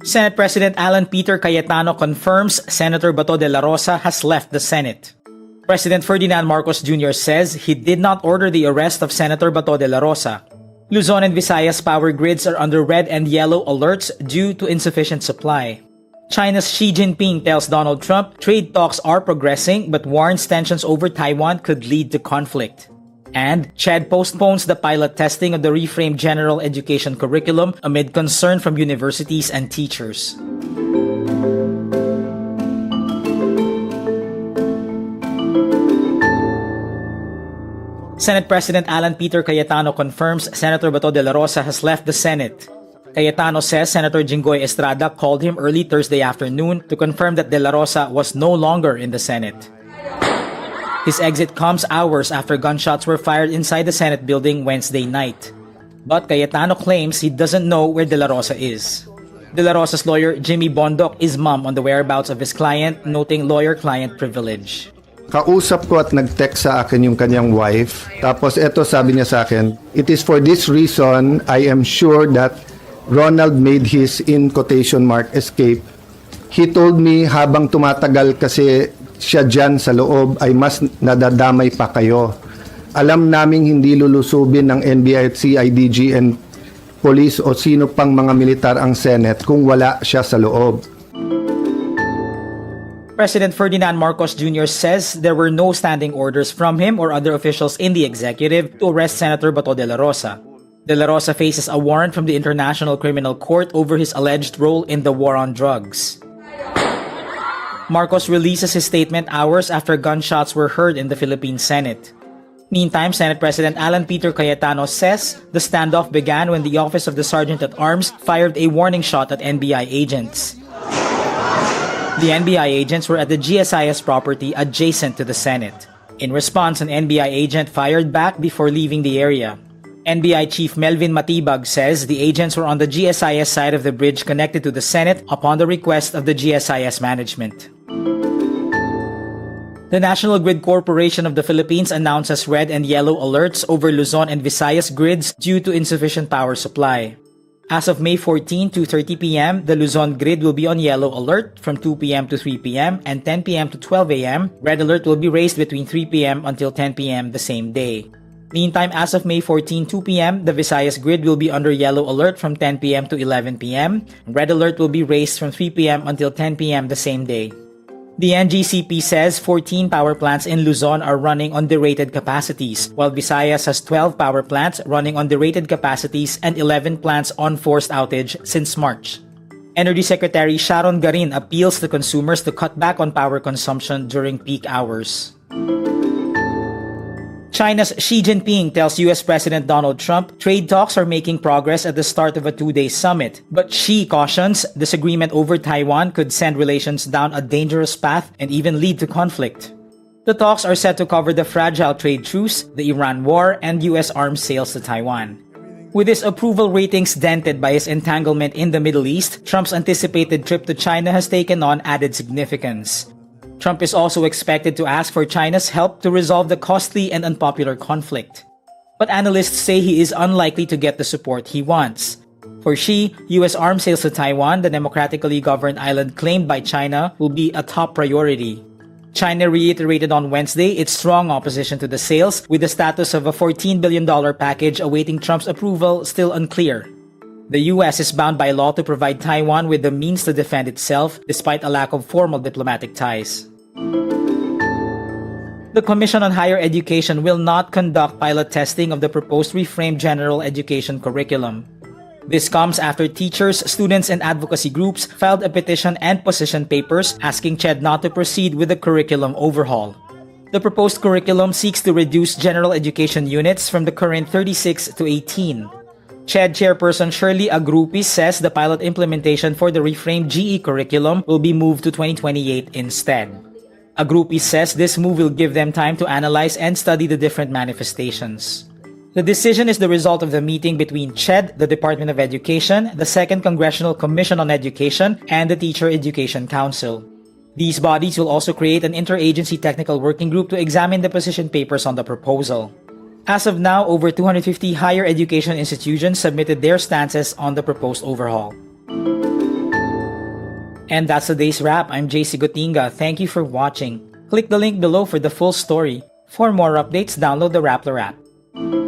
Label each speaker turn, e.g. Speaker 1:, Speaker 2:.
Speaker 1: Senate President Alan Peter Cayetano confirms Senator Bato Dela Rosa has left the Senate. President Ferdinand Marcos Jr. says he did not order the arrest of Senator Bato Dela Rosa. Luzon and Visayas power grids are under red and yellow alerts due to insufficient supply. China's Xi Jinping tells Donald Trump trade talks are progressing but warns tensions over Taiwan could lead to conflict. And CHED postpones the pilot testing of the reframed general education curriculum amid concern from universities and teachers. Senate President Alan Peter Cayetano confirms Senator Bato Dela Rosa has left the Senate. Cayetano says Senator Jinggoy Estrada called him early Thursday afternoon to confirm that Dela Rosa was no longer in the Senate. His exit comes hours after gunshots were fired inside the Senate building Wednesday night. But Cayetano claims he doesn't know where Dela Rosa is. Dela Rosa's lawyer Jimmy Bondoc is mum on the whereabouts of his client, noting lawyer-client privilege.
Speaker 2: Kausap ko at nag-text sa akin yung kanyang wife. Tapos eto sabi niya sa akin, "It is for this reason I am sure that Ronald made his in quotation mark escape. He told me habang tumatagal kasi siya dyan sa loob ay mas nadadamay pa kayo. Alam naming hindi lulusubin ng NBI at CIDG and police o sino pang mga militar ang Senate kung wala siya sa loob."
Speaker 1: President Ferdinand Marcos Jr. says there were no standing orders from him or other officials in the executive to arrest Senator Bato Dela Rosa. Dela Rosa faces a warrant from the International Criminal Court over his alleged role in the war on drugs. Marcos releases his statement hours after gunshots were heard in the Philippine Senate. Meantime, Senate President Alan Peter Cayetano says the standoff began when the Office of the Sergeant-at-Arms fired a warning shot at NBI agents. The NBI agents were at the GSIS property adjacent to the Senate. In response, an NBI agent fired back before leaving the area. NBI Chief Melvin Matibag says the agents were on the GSIS side of the bridge connected to the Senate upon the request of the GSIS management. The National Grid Corporation of the Philippines announces red and yellow alerts over Luzon and Visayas grids due to insufficient power supply. As of May 14 to 2:30 p.m., the Luzon grid will be on yellow alert from 2 p.m. to 3 p.m. and 10 p.m. to 12 a.m. Red alert will be raised between 3 p.m. until 10 p.m. the same day. Meantime, as of May 14, 2 p.m., the Visayas grid will be under yellow alert from 10 p.m. to 11 p.m. Red alert will be raised from 3 p.m. until 10 p.m. the same day. The NGCP says 14 power plants in Luzon are running on derated capacities, while Visayas has 12 power plants running on derated capacities and 11 plants on forced outage since March. Energy Secretary Sharon Garin appeals to consumers to cut back on power consumption during peak hours. China's Xi Jinping tells US President Donald Trump trade talks are making progress at the start of a two-day summit. But Xi cautions disagreement over Taiwan could send relations down a dangerous path and even lead to conflict. The talks are set to cover the fragile trade truce, the Iran war, and US arms sales to Taiwan. With his approval ratings dented by his entanglement in the Middle East, Trump's anticipated trip to China has taken on added significance. Trump is also expected to ask for China's help to resolve the costly and unpopular conflict. But analysts say he is unlikely to get the support he wants. For Xi, U.S. arms sales to Taiwan, the democratically governed island claimed by China, will be a top priority. China reiterated on Wednesday its strong opposition to the sales, with the status of a $14 billion package awaiting Trump's approval still unclear. The U.S. is bound by law to provide Taiwan with the means to defend itself, despite a lack of formal diplomatic ties. The Commission on Higher Education will not conduct pilot testing of the proposed reframed general education curriculum. This comes after teachers, students, and advocacy groups filed a petition and position papers asking CHED not to proceed with the curriculum overhaul. The proposed curriculum seeks to reduce general education units from the current 36 to 18. CHED Chairperson Shirley Agrupis says the pilot implementation for the reframed GE curriculum will be moved to 2028 instead. Agrupis says this move will give them time to analyze and study the different manifestations. The decision is the result of the meeting between CHED, the Department of Education, the Second Congressional Commission on Education, and the Teacher Education Council. These bodies will also create an interagency technical working group to examine the position papers on the proposal. As of now, over 250 higher education institutions submitted their stances on the proposed overhaul. And that's today's wrap. I'm JC Gotinga. Thank you for watching. Click the link below for the full story. For more updates, download the wRap.